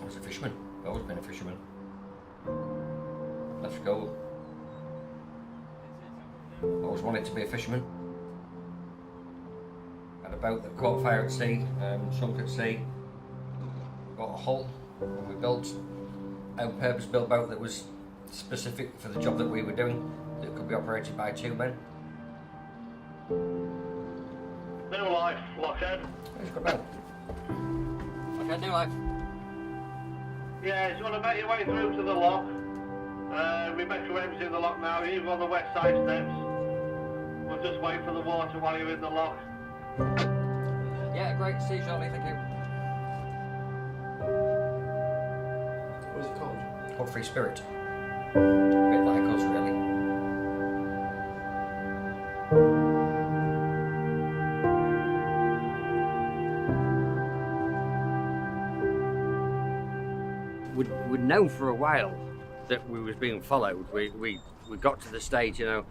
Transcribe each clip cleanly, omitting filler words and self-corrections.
I was a fisherman. I've always been a fisherman. Left school. Always wanted to be a fisherman. Had a boat that caught fire at sea, sunk at sea. Got a hull, and we built a purpose-built boat that was specific for the job that we were doing, that could be operated by 2 men. New life, Lockhead. It's got a boat. Okay, new life. Yeah, if you want to make your way through to the lock, Rebecca M's in the lock now, you're on the west side steps. We'll just wait for the water while you're in the lock. Yeah, great. See you shortly, thank you. What is it called? Called Free Spirit. A bit like us, really. We'd known for a while that we was being followed. We got to the stage, you know,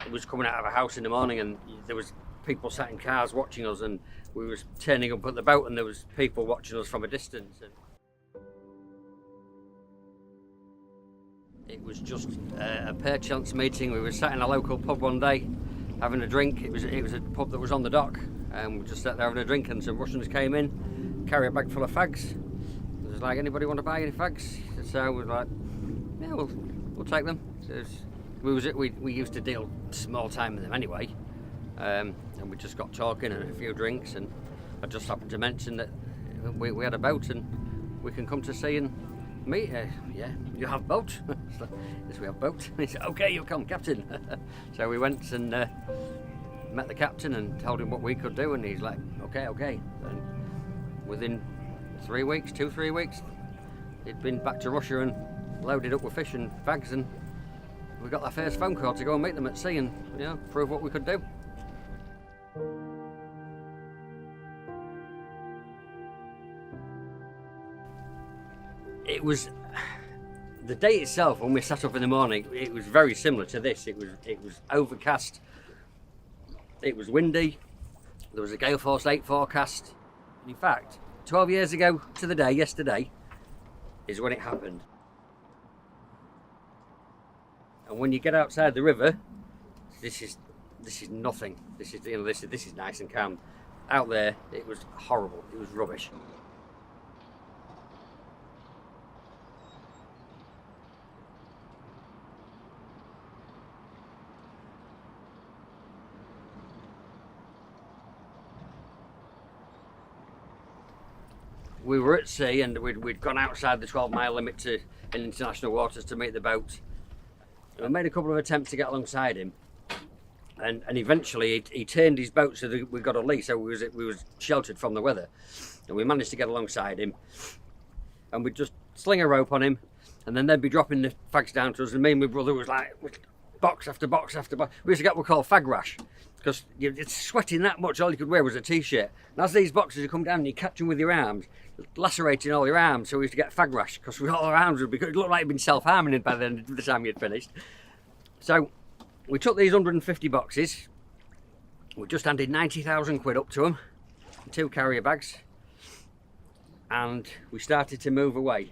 it was coming out of a house in the morning and there was people sat in cars watching us, and we was turning up at the boat and there was people watching us from a distance. And it was just a perchance meeting. We were sat in a local pub one day having a drink. It was a pub that was on the dock, and we just sat there having a drink, and some Russians came in, carry a bag full of fags. It was like, anybody want to buy any fags? So we were like, yeah, we'll take them. We used to deal small time with them anyway, and we just got talking and a few drinks, and I just happened to mention that we had a boat and we can come to sea and meet. Yeah, you have boat? Yes, we have boat. He said, okay, you come, Captain. So we went and met the captain and told him what we could do, and he's like, okay. And within 3 weeks, 2-3 weeks, he'd been back to Russia and loaded up with fish and fags, and we got our first phone call to go and meet them at sea and, you know, prove what we could do. It was the day itself when we sat up in the morning. It was very similar to this. It was overcast. It was windy. There was a gale force 8 forecast. In fact, 12 years ago to the day, yesterday, is when it happened. And when you get outside the river, this is nothing. This is nice and calm. Out there, it was horrible. It was rubbish. We were at sea, and we'd gone outside the 12-mile limit in international waters to meet the boat. And I made a couple of attempts to get alongside him, and eventually he turned his boat so that we got a lee, so we was sheltered from the weather, and we managed to get alongside him. And we'd just sling a rope on him, and then they'd be dropping the fags down to us, and me and my brother was like box after box after box. We used to get what we call fag rash, because it's sweating that much. All you could wear was a t-shirt, and as these boxes would come down, you catch them with your arms, lacerating all your arms. So we used to get fag rash because all our arms would be, it looked like you'd been self-harming by the end of the time you'd finished. So we took these 150 boxes. We just handed 90,000 quid up to them, 2 carrier bags, and we started to move away.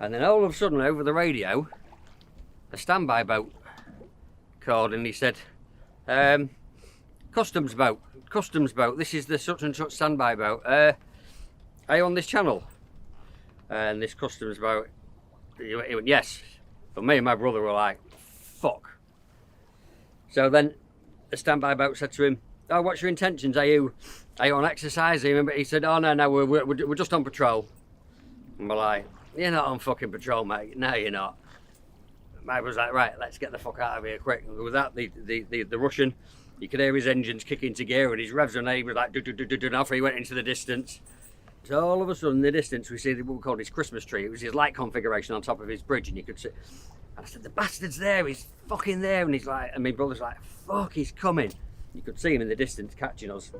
And then all of a sudden, over the radio, a standby boat called, and he said, customs boat, this is the such and such standby boat. Are you on this channel? And this customs boat, he went, yes. But me and my brother were like, fuck. So then the standby boat said to him, oh, what's your intentions? Are you on exercise? He said, oh, no, we're just on patrol. And we're like, you're not on fucking patrol, mate. No, you're not. Mate was like, right, let's get the fuck out of here quick. And with that, the Russian, you could hear his engines kick into gear and his revs, and he was like, and off he went into the distance. So all of a sudden, in the distance, we see what we called his Christmas tree. It was his light configuration on top of his bridge, and you could see. And I said, the bastard's there, he's fucking there. And he's like, and my brother's like, fuck, he's coming. You could see him in the distance catching us.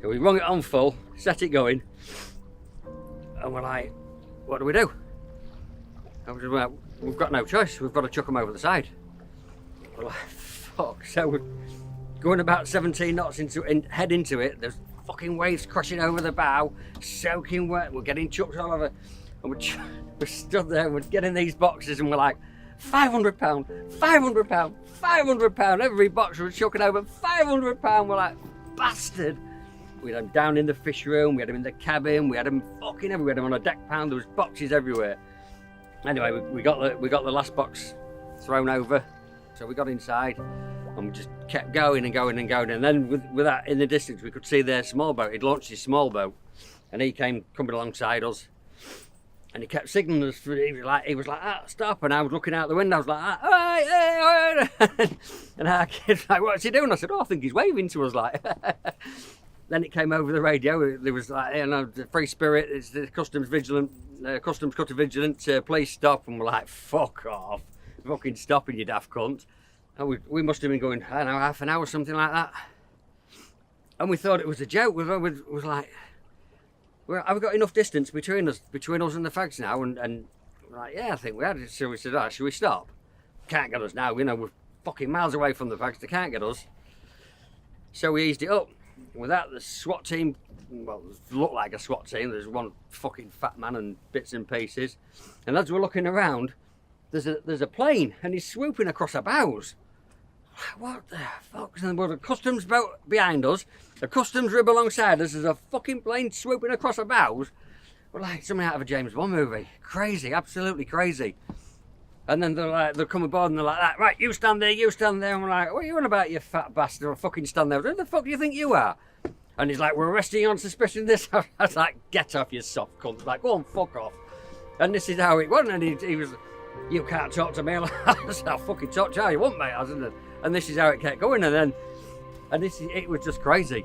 So we rung it on full, set it going, and we're like, what do we do? I was like, we've got no choice, we've got to chuck them over the side. We're like, fuck. So we're going about 17 knots head into it. There's fucking waves crashing over the bow, soaking wet. We're getting chucked all over, and we're stood there. And we're getting these boxes, and we're like, £500, £500, £500. Every box was chucking over, £500. We're like, bastard. We had them down in the fish room. We had them in the cabin. We had them fucking everywhere. We had them on a deck pound. There was boxes everywhere. Anyway, we got the last box thrown over. So we got inside and we just kept going and going and going. And then with that in the distance, we could see their small boat. He'd launched his small boat and he came coming alongside us. And he kept signaling us. He was like, ah, stop. And I was looking out the window. I was like, ah, all right, hey, all right. And our kid's like, what's he doing? I said, oh, I think he's waving to us. Like. Then it came over the radio. There was like, you know, the free spirit. It's the customs cutter vigilant. Please stop. And we're like, fuck off. Fucking stopping, you daft cunt. And we must have been going, I don't know, half an hour, something like that. And we thought it was a joke. We was like, well, have we got enough distance between us and the fags now? And we're like, yeah, I think we had it. So we said, oh, should we stop? Can't get us now. You know, we're fucking miles away from the fags. They can't get us. So we eased it up. With that, the SWAT team, well, it looked like a SWAT team. There's one fucking fat man and bits and pieces. And as we're looking around, there's a plane and he's swooping across our bows. What the fuck? And there's a customs boat behind us, a customs rib alongside us, there's a fucking plane swooping across our bows. We're like something out of a James Bond movie. Crazy, absolutely crazy. And then they'll come aboard and they're like, right, you stand there, and we're like, what are you on about, you fat bastard? I'll fucking stand there. Who the fuck do you think you are? And he's like, we're arresting you on suspicion of this. I was like, get off, you soft cunt. Like, go on, fuck off. And this is how it went. And he was, you can't talk to me. I said, I'll fucking talk to you how you want, mate. I said, and this is how it kept going. And it was just crazy.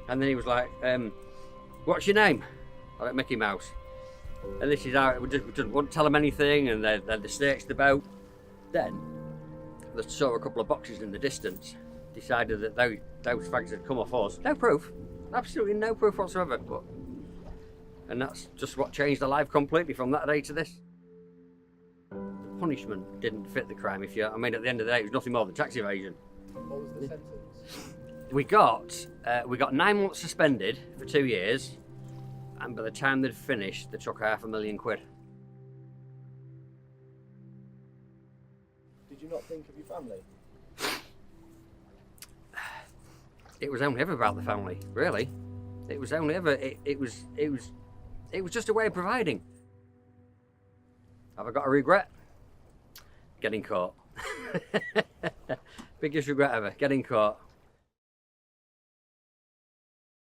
And then he was like, what's your name? I like Mickey Mouse. And this is how we wouldn't tell them anything, and they searched the boat. Then they saw a couple of boxes in the distance, decided that those fags had come off us. No proof, absolutely no proof whatsoever. And that's just what changed their life completely from that day to this. The punishment didn't fit the crime. At the end of the day, it was nothing more than tax evasion. What was the sentence? We got 9 months suspended for 2 years. And by the time they'd finished, they took £500,000. Did you not think of your family? It was only ever about the family, really. It was only ever. It was just a way of providing. Have I got a regret? Getting caught. Biggest regret ever. Getting caught.